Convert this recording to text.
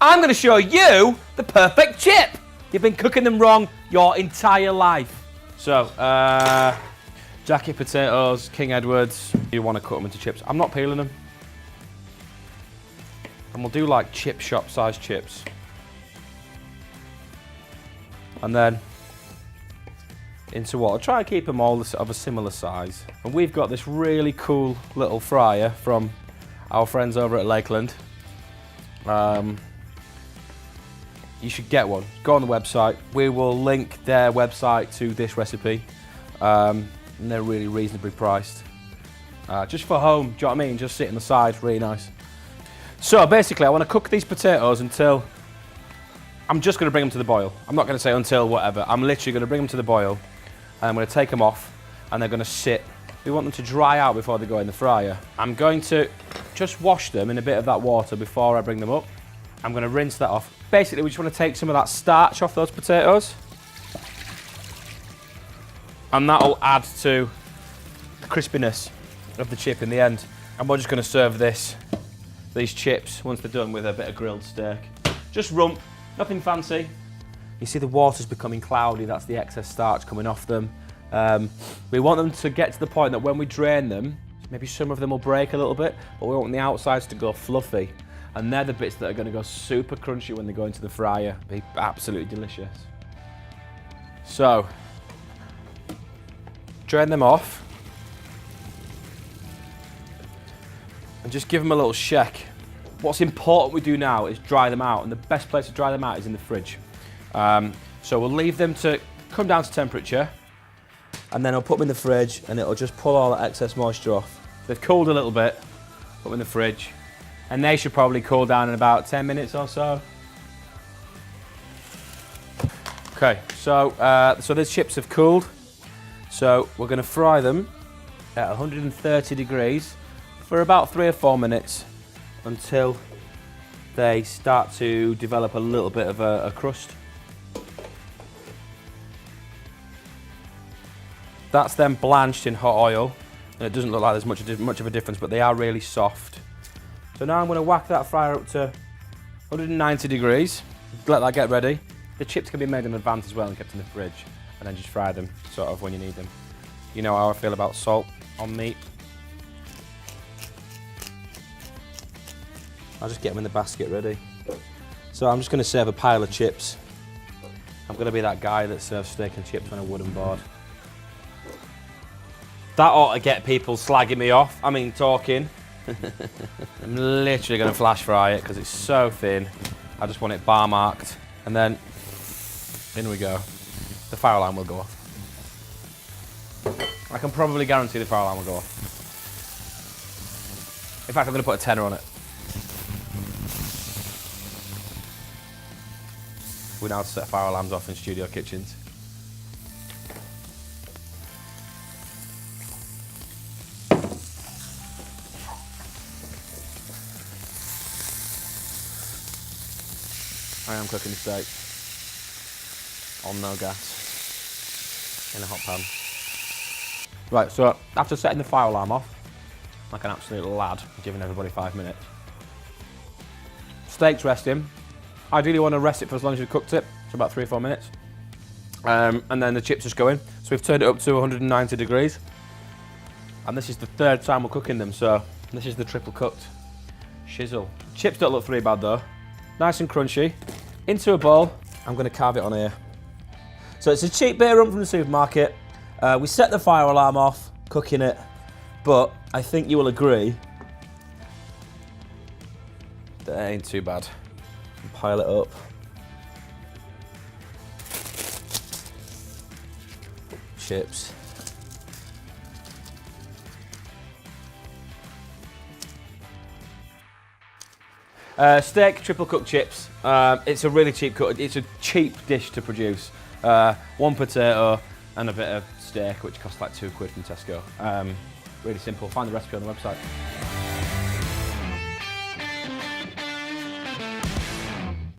I'm going to show you the perfect chip. You've been cooking them wrong your entire life. So, jacket potatoes, King Edwards. You want to cut them into chips. I'm not peeling them. And we'll do like chip shop size chips. And then into what? I'll try and keep them all of a similar size. And we've got this really cool little fryer from our friends over at Lakeland. You should get one. Go on the website. We will link their website to this recipe. And they're really reasonably priced. Just for home, do you know what I mean? Just sit on the side, really nice. So basically, I want to cook these potatoes until, I'm just going to bring them to the boil. I'm not going to say until whatever. I'm literally going to bring them to the boil. And I'm going to take them off and they're going to sit. We want them to dry out before they go in the fryer. I'm going to just wash them in a bit of that water before I bring them up. I'm going to rinse that off. Basically, we just want to take some of that starch off those potatoes. And that'll add to the crispiness of the chip in the end. And we're just going to serve these chips once they're done with a bit of grilled steak. Just rump, nothing fancy. You see the water's becoming cloudy, that's the excess starch coming off them. We want them to get to the point that when we drain them, maybe some of them will break a little bit, but we want the outsides to go fluffy. And they're the bits that are going to go super crunchy when they go into the fryer. Be absolutely delicious. So, drain them off. And just give them a little shake. What's important we do now is dry them out, and the best place to dry them out is in the fridge. So we'll leave them to come down to temperature, and then I'll put them in the fridge and it'll just pull all that excess moisture off. They've cooled a little bit, put them in the fridge, and they should probably cool down in about 10 minutes or so. Okay, so these chips have cooled, so we're going to fry them at 130 degrees for about 3 or 4 minutes until they start to develop a little bit of a crust. That's then blanched in hot oil, and it doesn't look like there's much of a difference, but they are really soft. So now I'm going to whack that fryer up to 190 degrees, let that get ready. The chips can be made in advance as well and kept in the fridge, and then just fry them sort of when you need them. You know how I feel about salt on meat. I'll just get them in the basket ready. So I'm just going to serve a pile of chips. I'm going to be that guy that serves steak and chips on a wooden board. That ought to get people slagging me off. I mean, talking. I'm literally going to flash fry it because it's so thin. I just want it bar marked. And then, in we go. The fire alarm will go off. I can probably guarantee the fire alarm will go off. In fact, I'm going to put a tenner on it. We know how to set fire alarms off in studio kitchens. I am cooking the steak on no gas in a hot pan. Right, so after setting the fire alarm off, like an absolute lad, giving everybody 5 minutes. Steak's resting. Ideally you want to rest it for as long as you've cooked it, so about 3 or 4 minutes. And then the chips just go in. So we've turned it up to 190 degrees. And this is the 3rd time we're cooking them, so this is the triple cooked shizzle. Chips don't look too bad though. Nice and crunchy. Into a bowl, I'm going to carve it on here. So it's a cheap bit of rump from the supermarket. We set the fire alarm off, cooking it, but I think you will agree that it ain't too bad. Pile it up. Chips. Steak, triple cooked chips. It's a really cheap cook. It's a cheap dish to produce. 1 potato and a bit of steak, which costs like £2 from Tesco. Really simple. Find the recipe on the website.